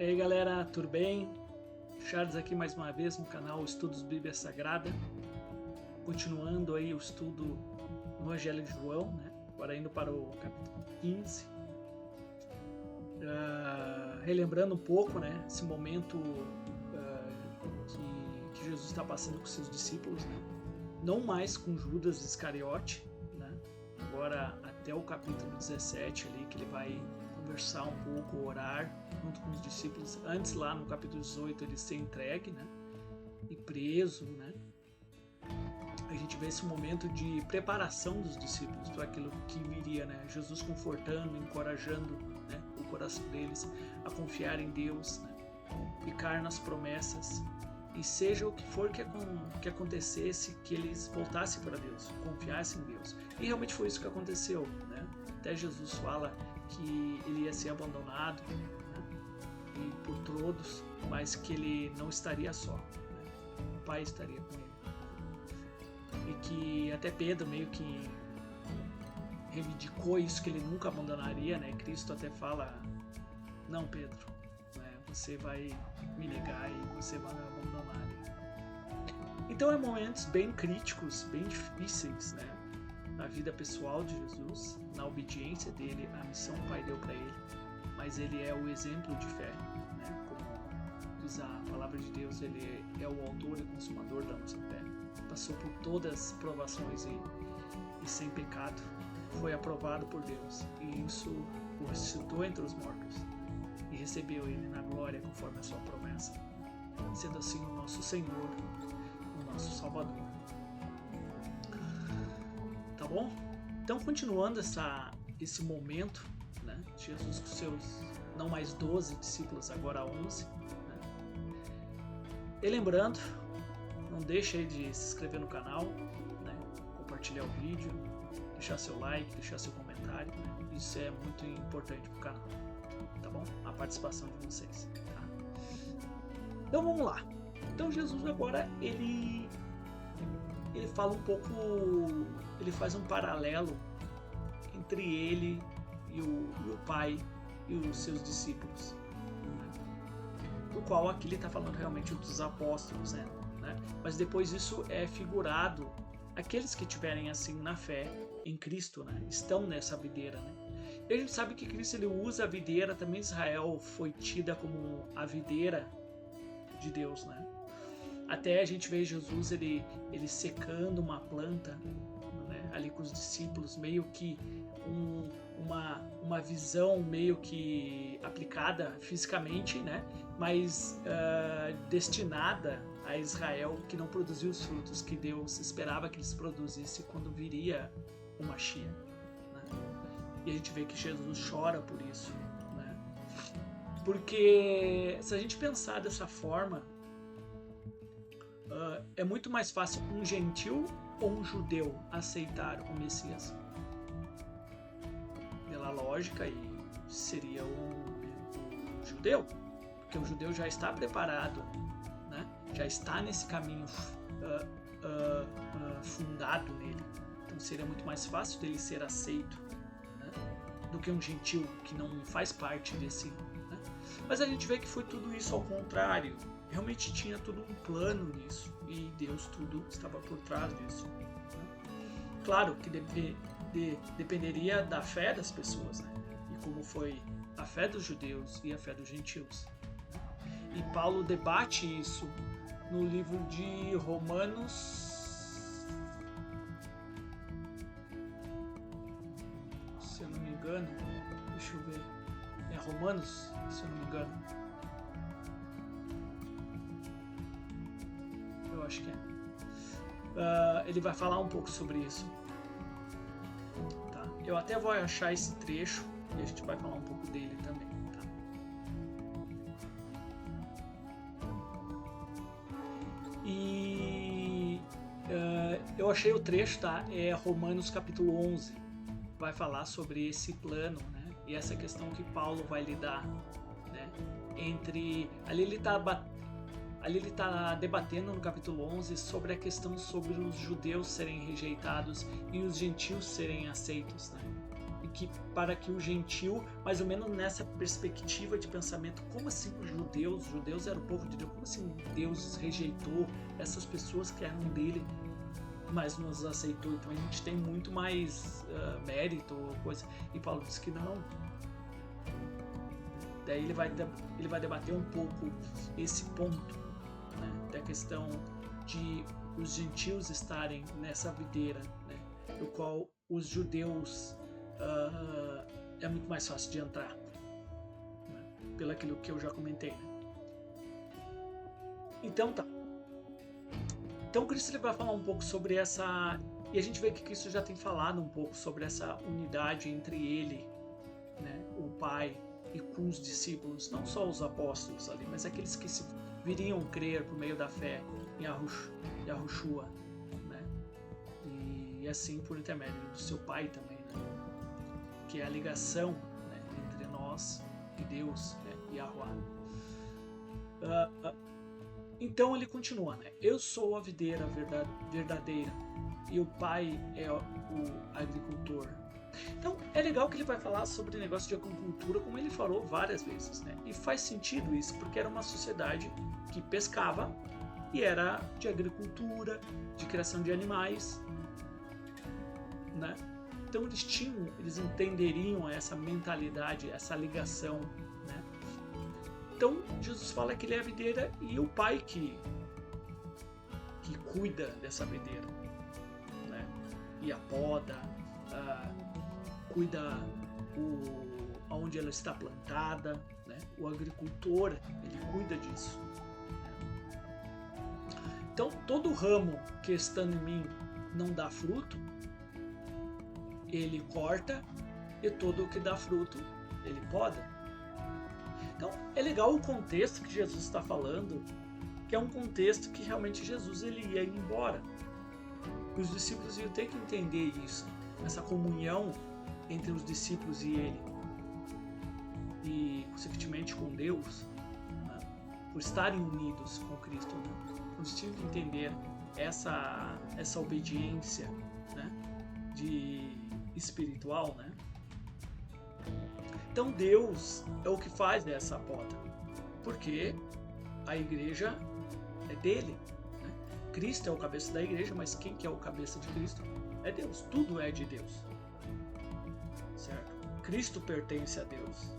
E aí galera, tudo bem? Charles aqui mais uma vez no canal Estudos Bíblia Sagrada, continuando aí o estudo no Evangelho de João, né? Agora indo para o capítulo 15, relembrando um pouco, né, esse momento que Jesus está passando com seus discípulos, né? Não mais com Judas Iscariote, né? Agora até o capítulo 17 ali, que ele vai conversar um pouco, orar junto com os discípulos. Antes, lá no capítulo 18, ele ser entregue, né, e preso, né. A gente vê esse momento de preparação dos discípulos para aquilo que viria, né. Jesus confortando, encorajando, né, o coração deles a confiar em Deus, né, ficar nas promessas, e seja o que for que acontecesse, que eles voltassem para Deus, confiassem em Deus. E realmente foi isso que aconteceu, né. Até Jesus fala que ele ia ser abandonado, né, e por todos, mas que ele não estaria só, né, o Pai estaria com ele. E que até Pedro meio que reivindicou isso, que ele nunca abandonaria, né. Cristo até fala: não, Pedro, né, você vai me negar e você vai me abandonar. Então é momentos bem críticos, bem difíceis, né, na vida pessoal de Jesus, na obediência dele à missão que o Pai deu para ele, mas ele é o exemplo de fé, né? Como diz a palavra de Deus, ele é o autor e consumador da nossa fé. Passou por todas as provações e sem pecado, foi aprovado por Deus, e isso o ressuscitou entre os mortos e recebeu ele na glória conforme a sua promessa, sendo assim o nosso Senhor, o nosso Salvador. Tá bom? Então, continuando esse momento, né, Jesus com seus não mais 12 discípulos, agora 11, né? E lembrando, não deixe aí de se inscrever no canal, né, compartilhar o vídeo, deixar seu like, deixar seu comentário, né? Isso é muito importante para o canal, tá bom? A participação de vocês, tá? Então vamos lá. Então Jesus agora ele fala um pouco, ele faz um paralelo entre ele e o Pai e os seus discípulos, né? Do qual aqui ele está falando realmente dos apóstolos, né? Mas depois isso é figurado, aqueles que tiverem assim na fé em Cristo, né, estão nessa videira, né? E a gente sabe que Cristo ele usa a videira, também Israel foi tida como a videira de Deus, né? Até a gente vê Jesus ele secando uma planta, né, ali com os discípulos, meio que uma visão meio que aplicada fisicamente, né, mas destinada a Israel, que não produziu os frutos que Deus esperava que eles produzissem quando viria o Mashiach, né? E a gente vê que Jesus chora por isso, né? Porque se a gente pensar dessa forma, é muito mais fácil um gentil ou um judeu aceitar o Messias. Pela lógica, e seria o judeu, porque o judeu já está preparado, né? Já está nesse caminho fundado nele. Então seria muito mais fácil dele ser aceito, né, do que um gentil que não faz parte desse, né? Mas a gente vê que foi tudo isso ao contrário. Realmente tinha tudo um plano nisso, e Deus tudo estava por trás disso, né? Claro que dependeria da fé das pessoas, né? E como foi a fé dos judeus e a fé dos gentios, né? E Paulo debate isso no livro de Romanos, se eu não me engano, deixa eu ver, é Romanos, se eu não me engano, eu acho que é. Ele vai falar um pouco sobre isso, tá? Eu até vou achar esse trecho e a gente vai falar um pouco dele também, tá? E eu achei o trecho, tá? É Romanos capítulo 11, vai falar sobre esse plano, né? E essa questão que Paulo vai lidar, né? Ali ele está debatendo no capítulo 11 sobre a questão sobre os judeus serem rejeitados e os gentios serem aceitos, né? E que para que o gentil, mais ou menos nessa perspectiva de pensamento, como assim os judeus eram o povo de Deus, como assim Deus rejeitou essas pessoas que eram dele, mas nos aceitou? Então a gente tem muito mais mérito ou coisa. E Paulo diz que não. Daí ele vai debater um pouco esse ponto, né, da questão de os gentios estarem nessa videira, né, no qual os judeus é muito mais fácil de entrar, né, pelo aquilo que eu já comentei, né? Então tá. Então Cristo ele vai falar um pouco sobre essa, e a gente vê que Cristo já tem falado um pouco sobre essa unidade entre ele, né, o Pai, e com os discípulos, não só os apóstolos ali, mas aqueles que viriam crer por meio da fé em Yahushua, né? E assim por intermédio do seu Pai também, né? Que é a ligação, né, entre nós e Deus, né, e Yahuwah. Então ele continua, né? Eu sou a videira verdadeira e o Pai é o agricultor. Então é legal que ele vai falar sobre o negócio de agricultura, como ele falou várias vezes, né? E faz sentido isso, porque era uma sociedade que pescava e era de agricultura, de criação de animais, né? Então eles entenderiam essa mentalidade, essa ligação, né? Então Jesus fala que ele é a videira e o Pai que cuida dessa videira, né? E a poda, cuida onde ela está plantada, né? O agricultor, ele cuida disso, né? Então todo ramo que estando em mim não dá fruto, ele corta, e todo o que dá fruto ele poda. Então é legal o contexto que Jesus está falando, que é um contexto que realmente Jesus ele ia ir embora. Os discípulos iam ter que entender isso, essa comunhão entre os discípulos e ele, e consequentemente com Deus, né, por estarem unidos com Cristo, né, eles tinham que entender essa obediência, né, espiritual, né? Então Deus é o que faz dessa poda, porque a igreja é dele, né? Cristo é o cabeça da igreja, mas quem que é o cabeça de Cristo? É Deus, tudo é de Deus. Certo? Cristo pertence a Deus.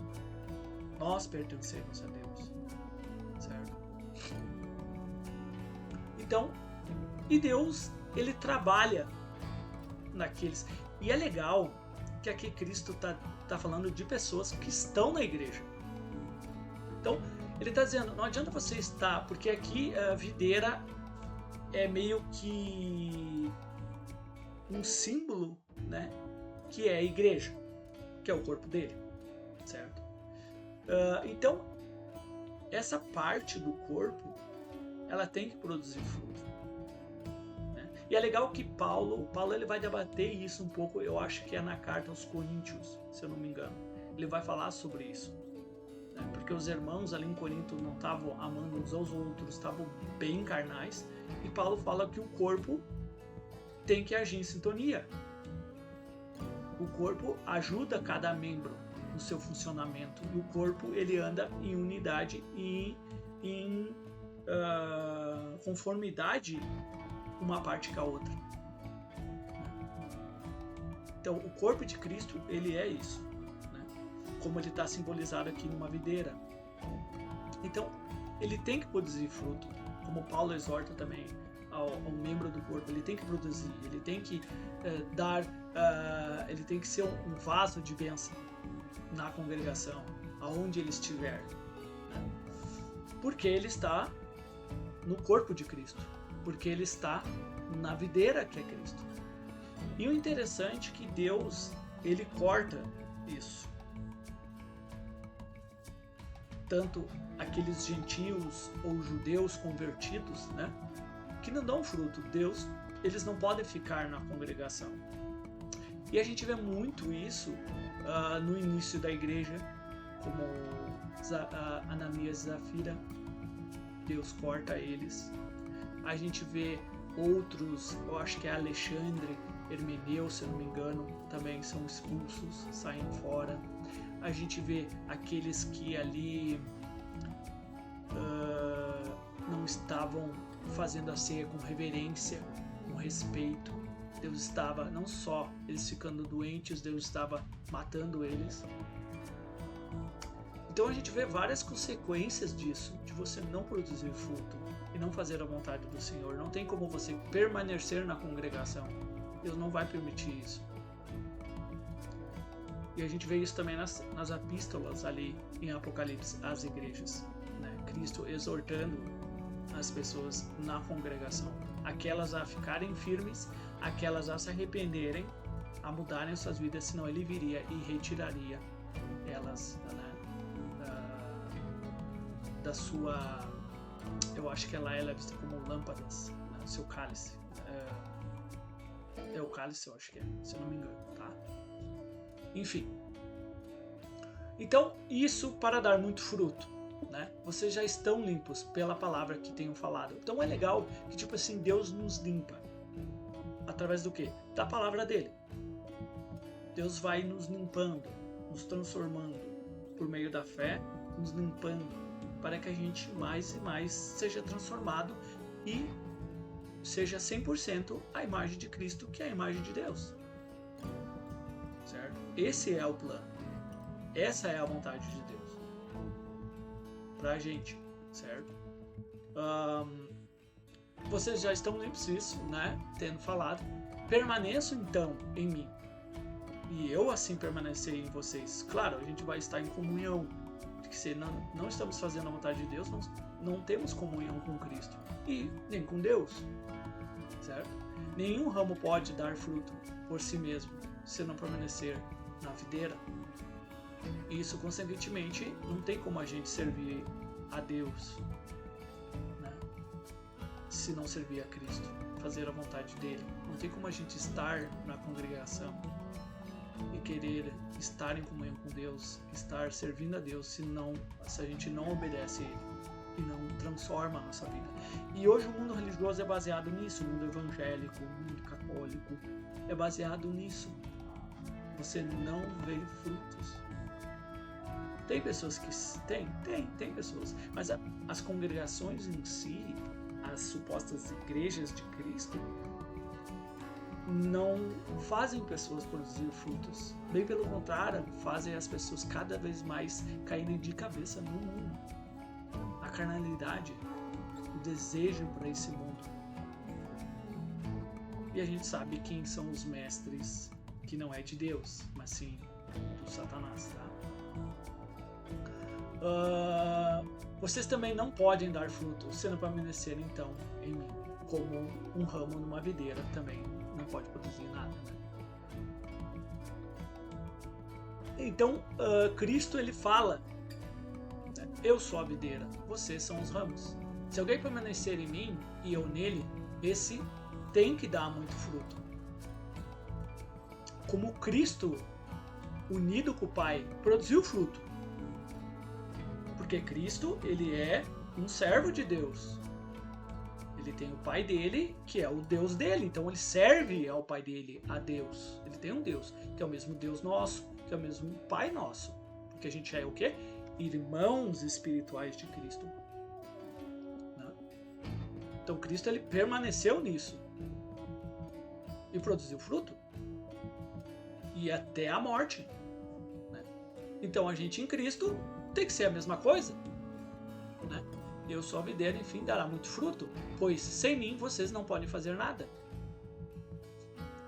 Nós pertencemos a Deus. Certo? Então, e Deus, ele trabalha naqueles. E é legal que aqui Cristo tá falando de pessoas que estão na igreja. Então, ele está dizendo, não adianta você estar, porque aqui a videira é meio que um símbolo, né, que é a igreja, que é o corpo dele, certo? Então, essa parte do corpo, ela tem que produzir fruto, né? E é legal que Paulo ele vai debater isso um pouco, eu acho que é na carta aos Coríntios, se eu não me engano. Ele vai falar sobre isso, né? Porque os irmãos ali em Corinto não estavam amando uns aos outros, estavam bem carnais, e Paulo fala que o corpo tem que agir em sintonia. O corpo ajuda cada membro no seu funcionamento, e o corpo ele anda em unidade e em conformidade uma parte com a outra. Então o corpo de Cristo ele é isso, né? Como ele está simbolizado aqui numa videira. Então ele tem que produzir fruto, como Paulo exorta também ao membro do corpo. Ele tem que produzir, ele tem que ele tem que ser um vaso de bênção na congregação, aonde ele estiver, né? Porque ele está no corpo de Cristo, porque ele está na videira que é Cristo. E o interessante é que Deus ele corta isso, tanto aqueles gentios ou judeus convertidos, né, que não dão fruto. Deus, eles não podem ficar na congregação. E a gente vê muito isso no início da igreja, como Ananias e Zafira, Deus corta eles. A gente vê outros, eu acho que é Alexandre, Hermeneu, se eu não me engano, também são expulsos, saem fora. A gente vê aqueles que ali não estavam fazendo a ceia com reverência, com respeito. Deus estava, não só eles ficando doentes, Deus estava matando eles. Então a gente vê várias consequências disso, de você não produzir fruto e não fazer a vontade do Senhor. Não tem como você permanecer na congregação. Deus não vai permitir isso. E a gente vê isso também nas epístolas ali em Apocalipse, às igrejas, né? Cristo exortando as pessoas na congregação, aquelas a ficarem firmes, aquelas a se arrependerem, a mudarem suas vidas, senão ele viria e retiraria elas, né, da sua, eu acho que ela é vista como lâmpadas, né, seu cálice, é o cálice, eu acho que é, se eu não me engano, tá? Enfim, então isso para dar muito fruto, né? Vocês já estão limpos pela palavra que tenho falado. Então é legal que, tipo assim, Deus nos limpa através do quê? Da palavra dele. Deus vai nos limpando, nos transformando por meio da fé, nos limpando para que a gente mais e mais seja transformado e seja 100% a imagem de Cristo, que é a imagem de Deus. Certo? Esse é o plano. Essa é a vontade de Deus pra gente, certo? Vocês já estão limpos disso, né? Tendo falado. Permaneçam então em mim e eu assim permanecer em vocês. Claro, a gente vai estar em comunhão, porque se não estamos fazendo a vontade de Deus, não temos comunhão com Cristo e nem com Deus, certo? Nenhum ramo pode dar fruto por si mesmo se não permanecer na videira. Isso, consequentemente, não tem como a gente servir a Deus, né, se não servir a Cristo, fazer a vontade dele. Não tem como a gente estar na congregação e querer estar em comunhão com Deus, estar servindo a Deus, se a gente não obedece a ele e não transforma a nossa vida. E hoje o mundo religioso é baseado nisso, o mundo evangélico, o mundo católico é baseado nisso. Você não vê frutos. Tem pessoas que tem pessoas, mas as congregações em si, as supostas igrejas de Cristo, não fazem pessoas produzir frutos. Bem pelo contrário, fazem as pessoas cada vez mais caírem de cabeça no mundo. A carnalidade, o desejo para esse mundo. E a gente sabe quem são os mestres, que não é de Deus, mas sim do Satanás, tá? Vocês também não podem dar fruto se não permanecerem então em mim, como um ramo numa videira também não pode produzir nada, né? Então Cristo ele fala, né? Eu sou a videira, vocês são os ramos. Se alguém permanecer em mim e eu nele, esse tem que dar muito fruto. Como Cristo, unido com o Pai, produziu fruto. Porque Cristo, ele é um servo de Deus. Ele tem o Pai dele, que é o Deus dele. Então ele serve ao Pai dele, a Deus. Ele tem um Deus, que é o mesmo Deus nosso, que é o mesmo Pai nosso. Porque a gente é o quê? Irmãos espirituais de Cristo. Né? Então Cristo, ele permaneceu nisso. E produziu fruto. E até a morte. Né? Então a gente em Cristo tem que ser a mesma coisa, né? Eu sou a videira, enfim, dará muito fruto, pois sem mim vocês não podem fazer nada.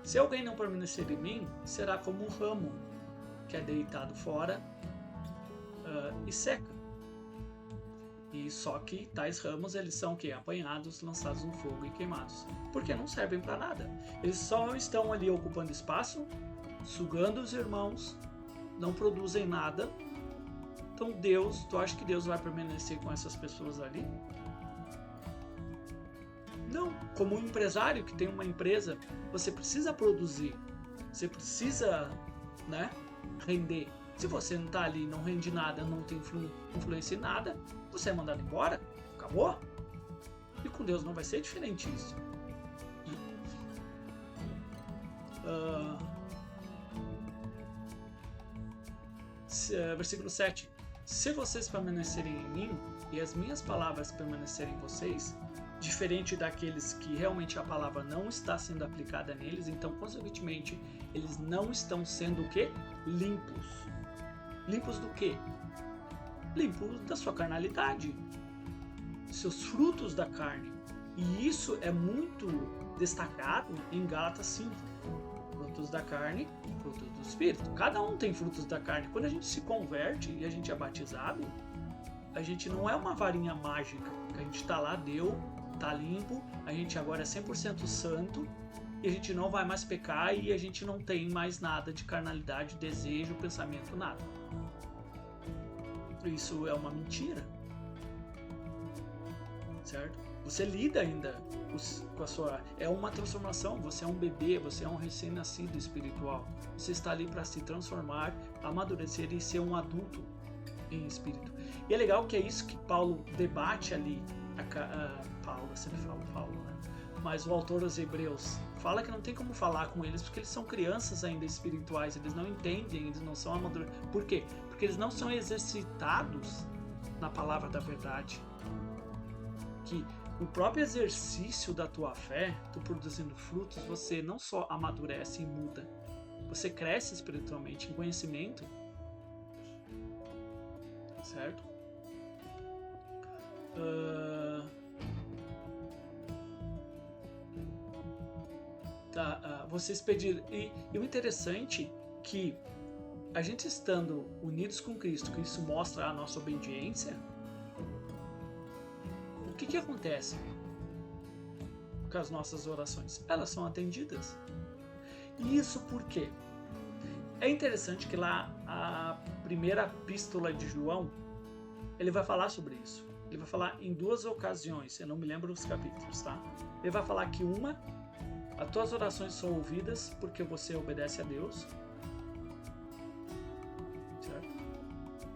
Se alguém não permanecer em mim, será como um ramo que é deitado fora e seca. E só que tais ramos, eles são o quê? Apanhados, lançados no fogo e queimados, porque não servem para nada. Eles só estão ali ocupando espaço, sugando os irmãos, não produzem nada. Então Deus, tu acha que Deus vai permanecer com essas pessoas ali? Não. Como um empresário que tem uma empresa, você precisa produzir. Você precisa, né, render. Se você não está ali, não rende nada, não tem influência em nada, você é mandado embora. Acabou. E com Deus não vai ser diferente isso. Versículo 7. Se vocês permanecerem em mim e as minhas palavras permanecerem em vocês, diferente daqueles que realmente a palavra não está sendo aplicada neles, então, consequentemente, eles não estão sendo o quê? Limpos. Limpos do quê? Limpos da sua carnalidade, seus frutos da carne. E isso é muito destacado em Gálatas 5. Frutos da carne, frutos do Espírito. Cada um tem frutos da carne. Quando a gente se converte e a gente é batizado, a gente não é uma varinha mágica, que a gente está lá, tá limpo, a gente agora é 100% santo e a gente não vai mais pecar e a gente não tem mais nada de carnalidade, desejo, pensamento, nada. Isso é uma mentira, certo? Você lida ainda com a sua... É uma transformação, você é um bebê, você é um recém-nascido espiritual. Você está ali para se transformar, amadurecer e ser um adulto em espírito. E é legal que é isso que Paulo debate ali. Paulo, eu sempre falo Paulo, né? Mas o autor dos Hebreus fala que não tem como falar com eles porque eles são crianças ainda espirituais, eles não entendem, eles não são amadurecidos. Por quê? Porque eles não são exercitados na palavra da verdade. Que o próprio exercício da tua fé, tu produzindo frutos, você não só amadurece e muda, você cresce espiritualmente em conhecimento, certo? Vocês pediram, e o interessante é que a gente estando unidos com Cristo, que isso mostra a nossa obediência, o que acontece com as nossas orações? Elas são atendidas. E isso por quê? É interessante que lá a primeira epístola de João, ele vai falar sobre isso. Ele vai falar em duas ocasiões, eu não me lembro os capítulos, tá? Ele vai falar que as tuas orações são ouvidas porque você obedece a Deus, certo?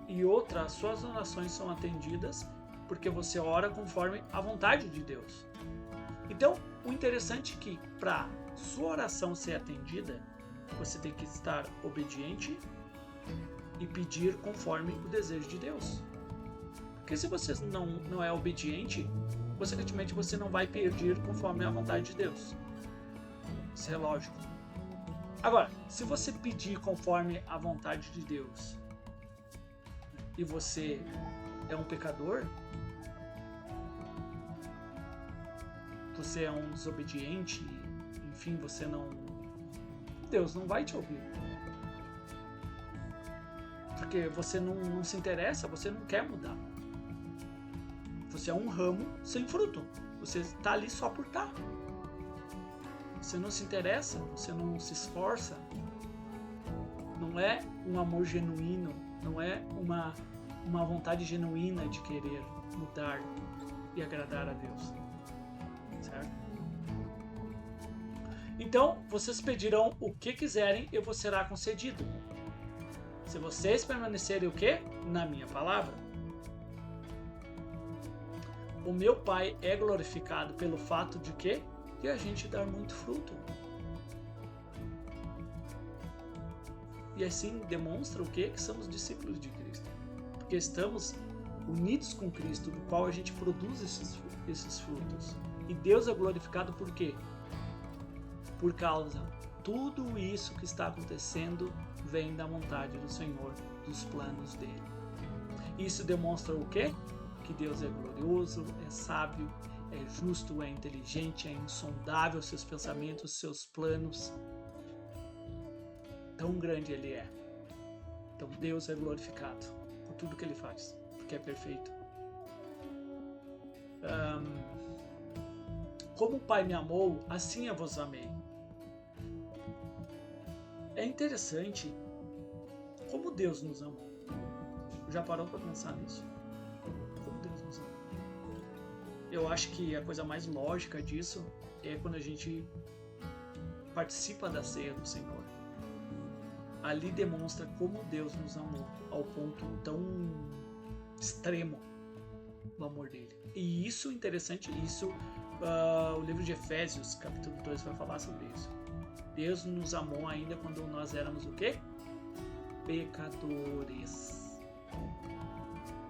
E outra, as suas orações são atendidas porque você ora conforme a vontade de Deus. Então, o interessante é que para sua oração ser atendida, você tem que estar obediente e pedir conforme o desejo de Deus. Porque se você não é obediente, consequentemente você não vai pedir conforme a vontade de Deus. Isso é lógico. Agora, se você pedir conforme a vontade de Deus e você é um pecador, você é um desobediente, enfim, Deus não vai te ouvir. Porque você não se interessa, você não quer mudar. Você é um ramo sem fruto. Você está ali só por estar. Você não se interessa, você não se esforça. Não é um amor genuíno, não é uma vontade genuína de querer mudar e agradar a Deus. Certo? Então, vocês pedirão o que quiserem e vos será concedido. Se vocês permanecerem o quê? Na minha palavra. O meu Pai é glorificado pelo fato de que a gente dar muito fruto. E assim demonstra o quê? Que somos discípulos de Cristo. Porque estamos unidos com Cristo, do qual a gente produz esses frutos. E Deus é glorificado por quê? Por causa tudo isso que está acontecendo vem da vontade do Senhor, dos planos dele. Isso demonstra o quê? Que Deus é glorioso, é sábio, é justo, é inteligente, é insondável seus pensamentos, seus planos. Tão grande ele é. Então Deus é glorificado por tudo que ele faz, porque é perfeito. Como o Pai me amou, assim eu vos amei. É interessante como Deus nos amou. Já parou para pensar nisso? Como Deus nos amou. Eu acho que a coisa mais lógica disso é quando a gente participa da ceia do Senhor. Ali demonstra como Deus nos amou, ao ponto tão extremo do amor dele. E isso, interessante, o livro de Efésios, capítulo 2, vai falar sobre isso. Deus nos amou ainda quando nós éramos o quê? Pecadores.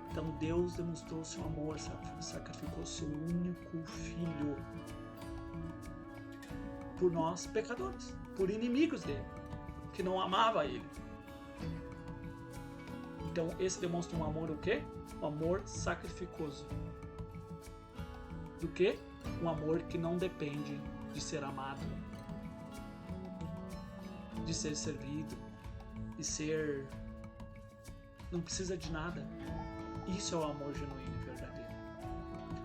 Então Deus demonstrou seu amor, sacrificou seu único filho por nós pecadores, por inimigos dele, que não amava ele. Então esse demonstra um amor o quê? Um amor sacrificoso. Do quê? Um amor que não depende de ser amado, de ser servido, de ser... não precisa de nada. Isso é o amor genuíno e verdadeiro,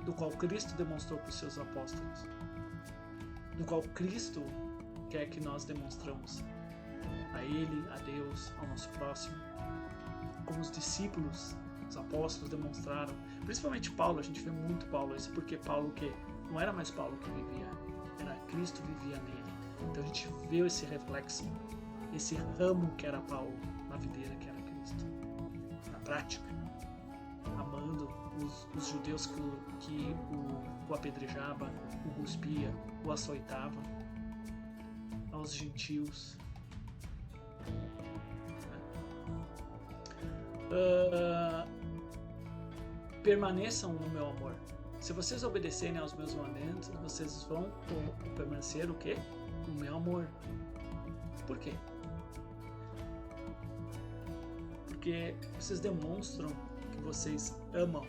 do qual Cristo demonstrou para os seus apóstolos, do qual Cristo quer que nós demonstramos a Ele, a Deus, ao nosso próximo, como os discípulos, os apóstolos demonstraram, principalmente Paulo. A gente vê muito Paulo, isso porque Paulo que não era mais Paulo que vivia, era Cristo vivia nele. Então a gente vê esse reflexo, esse ramo que era Paulo na videira que era Cristo, na prática, amando os judeus que o apedrejava, o cuspia, o açoitava, aos gentios. Permaneçam no meu amor. Se vocês obedecerem aos meus mandamentos, vocês vão permanecer o quê? No meu amor. Por quê? Porque vocês demonstram que vocês amam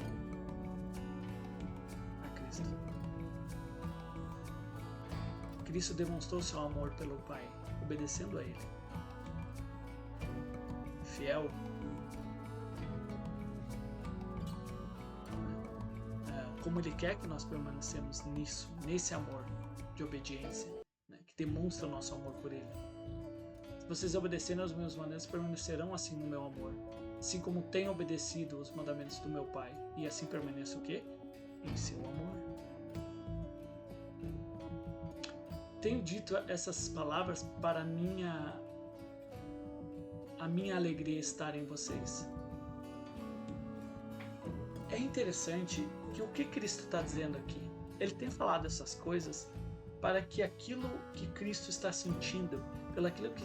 a Cristo. Cristo demonstrou seu amor pelo Pai, obedecendo a Ele. Fiel. Como Ele quer que nós permanecemos nisso, nesse amor de obediência, né, que demonstra o nosso amor por Ele. Se vocês obedecerem aos meus mandamentos, permanecerão assim no meu amor, assim como tenho obedecido os mandamentos do meu Pai, e assim permaneço o quê? Em seu amor. Tenho dito essas palavras para a minha alegria estar em vocês. É interessante que o que Cristo está dizendo aqui, Ele tem falado essas coisas para que aquilo que Cristo está sentindo, pelo aquilo que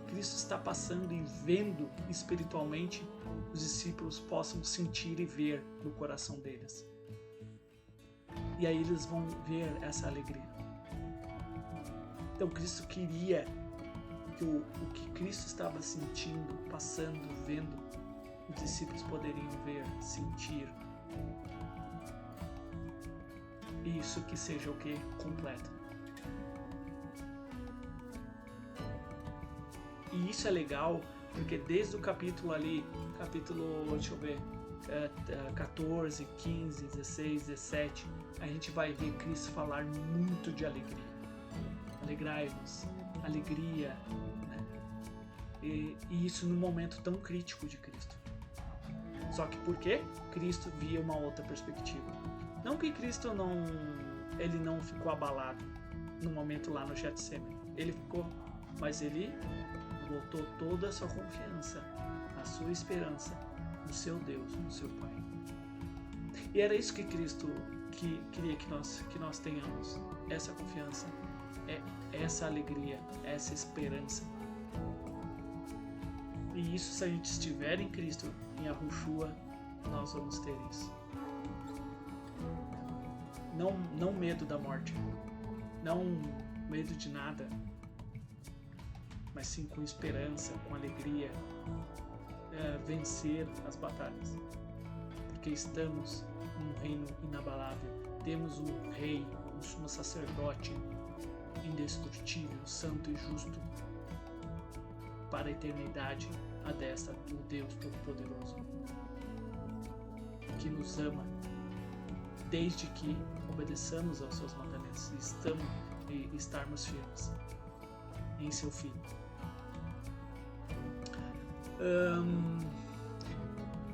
Cristo está passando e vendo espiritualmente, os discípulos possam sentir e ver no coração deles. E aí eles vão ver essa alegria. Então Cristo queria que o que Cristo estava sentindo, passando, vendo, os discípulos poderiam ver, sentir. E isso que seja o que? Completo. E isso é legal, porque desde o capítulo ali, deixa eu ver, 14, 15, 16, 17, a gente vai ver Cristo falar muito de alegria. Alegrai-vos, alegria, né? E isso num momento tão crítico de Cristo. Só que por quê? Cristo via uma outra perspectiva. Não que Cristo ele não ficou abalado no momento lá no Getsemane. Ele ficou, mas ele botou toda a sua confiança, a sua esperança no seu Deus, no seu Pai. E era isso que Cristo queria que nós tenhamos, essa confiança, essa alegria, essa esperança. E isso, se a gente estiver em Cristo, em Yahushua, nós vamos ter isso. Não medo da morte, não medo de nada, mas sim com esperança, com alegria, vencer as batalhas. Porque estamos num reino inabalável, temos um rei, um sumo sacerdote indestrutível, santo e justo, para a eternidade, à destra do Deus Todo-Poderoso, que nos ama, desde que obedeçamos aos seus mandamentos e estarmos firmes em seu Filho.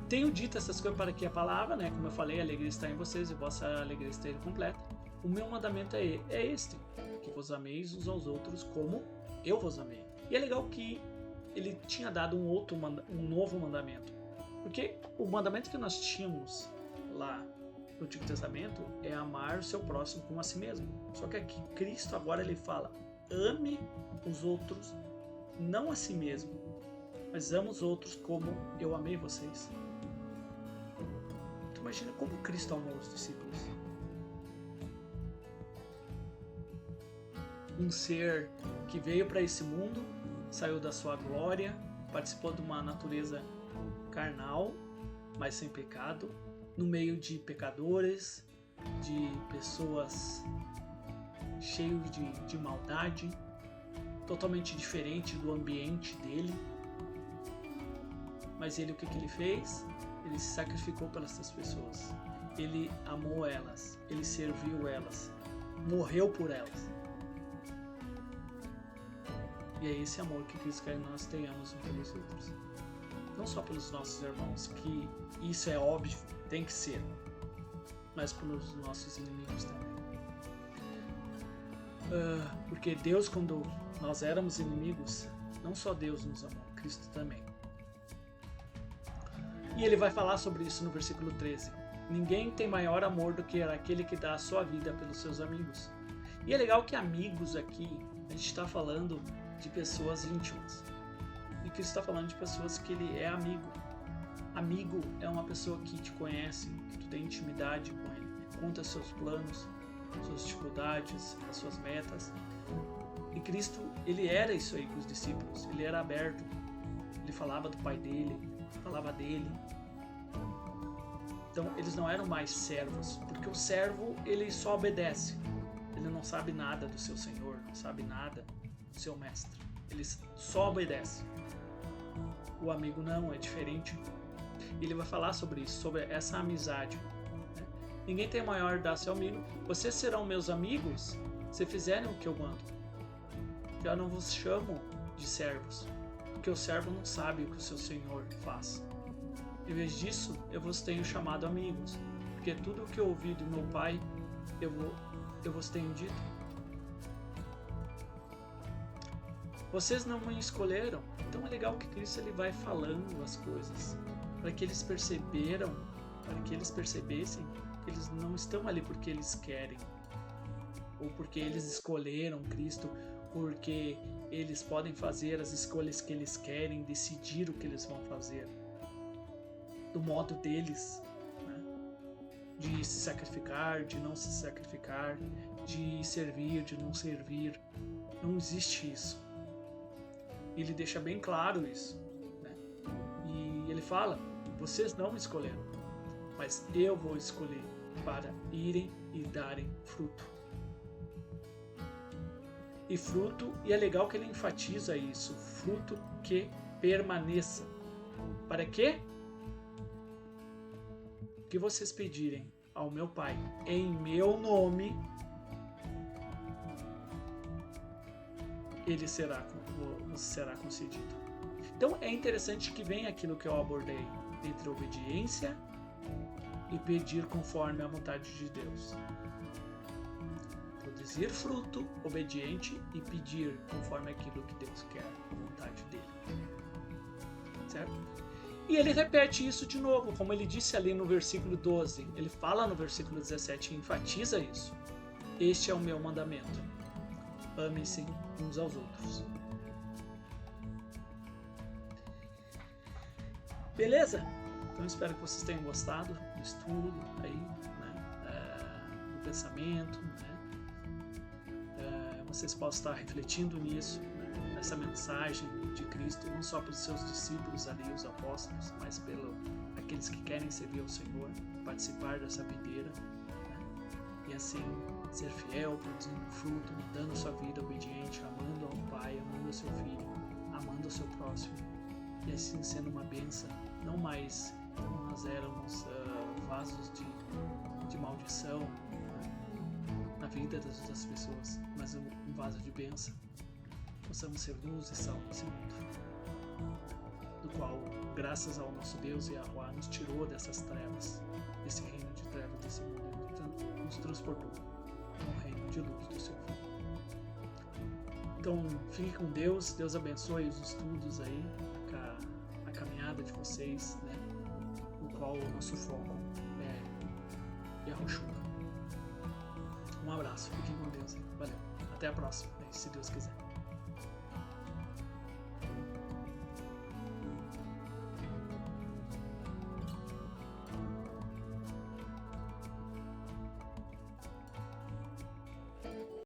Tenho dito essas coisas para que a palavra, né, como eu falei, a alegria está em vocês e vossa alegria esteja completa. O meu mandamento é este, que vos ameis uns aos outros como eu vos amei. E é legal que ele tinha dado um novo mandamento, porque o mandamento que nós tínhamos lá no Antigo Testamento é amar o seu próximo como a si mesmo. Só que aqui Cristo agora ele fala: ame os outros, não a si mesmo, mas ama os outros como eu amei vocês. Tu imagina como Cristo amou os discípulos. Um ser que veio para esse mundo, saiu da sua glória, participou de uma natureza carnal, mas sem pecado, no meio de pecadores, de pessoas cheias de maldade, totalmente diferente do ambiente dele. Mas ele, o que ele fez? Ele se sacrificou pelas essas pessoas. Ele amou elas, ele serviu elas, morreu por elas. E é esse amor que Cristo quer que nós tenhamos uns pelos outros. Não só pelos nossos irmãos, que isso é óbvio, tem que ser, mas pelos nossos inimigos também. Porque Deus, quando nós éramos inimigos, não só Deus nos amou, Cristo também. E ele vai falar sobre isso no versículo 13. Ninguém tem maior amor do que aquele que dá a sua vida pelos seus amigos. E é legal que amigos aqui, a gente está falando de pessoas íntimas. E Cristo está falando de pessoas que ele é amigo. Amigo é uma pessoa que te conhece, que tu tem intimidade com ele, conta seus planos, suas dificuldades, as suas metas. E Cristo, ele era isso aí com os discípulos. Ele era aberto. Ele falava do Pai dele, falava dele. Então, eles não eram mais servos, porque o servo, ele só obedece. Ele não sabe nada do seu Senhor, não sabe nada do seu mestre. Ele só obedece. O amigo não, é diferente. Ele vai falar sobre isso, sobre essa amizade. Né? Ninguém tem maior dar seu amigo. Vocês serão meus amigos se fizerem o que eu mando. Já não vos chamo de servos, porque o servo não sabe o que o seu Senhor faz. Em vez disso, eu vos tenho chamado amigos, porque tudo o que eu ouvi do meu Pai, eu vos tenho dito. Vocês não me escolheram, então é legal que Cristo ele vai falando as coisas, para que eles percebessem que eles não estão ali porque eles querem, ou porque eles escolheram Cristo, porque eles podem fazer as escolhas que eles querem, decidir o que eles vão fazer, do modo deles, né? De se sacrificar, de não se sacrificar, de servir, de não servir. Não existe isso. Ele deixa bem claro isso, né? E ele fala, vocês não me escolheram, mas eu vou escolher para irem e darem fruto. E fruto, e é legal que ele enfatiza isso, fruto que permaneça. Para quê? Que vocês pedirem ao meu Pai em meu nome, ele será concedido. Então é interessante que vem aquilo que eu abordei entre obediência e pedir conforme a vontade de Deus. Produzir fruto obediente e pedir conforme aquilo que Deus quer, a vontade dele. Certo? E ele repete isso de novo, como ele disse ali no versículo 12. Ele fala no versículo 17 e enfatiza isso. Este é o meu mandamento. Amem-se uns aos outros. Beleza? Então espero que vocês tenham gostado do estudo aí, né? Do pensamento, né? Vocês possam estar refletindo nisso, né? Nessa mensagem de Cristo, não só pelos seus discípulos ali, os apóstolos, mas pelos aqueles que querem servir ao Senhor, participar dessa videira, né? E assim ser fiel, produzindo fruto, dando sua vida obediente, amando ao Pai, amando ao seu Filho, amando ao seu próximo, e assim sendo uma bênção, não mais como nós éramos vasos de maldição, né? Na vida das outras pessoas, mas um vaso de bênção. Possamos ser luz e sal nesse mundo, do qual, graças ao nosso Deus Yahuwah, nos tirou dessas trevas, desse reino de trevas desse mundo, e nos transportou ao reino de luz do seu Filho. Então, fique com Deus, Deus abençoe os estudos aí, a caminhada de vocês, né? No qual o nosso foco é Yahushua. Um abraço, fiquem com Deus, valeu, até a próxima, se Deus quiser.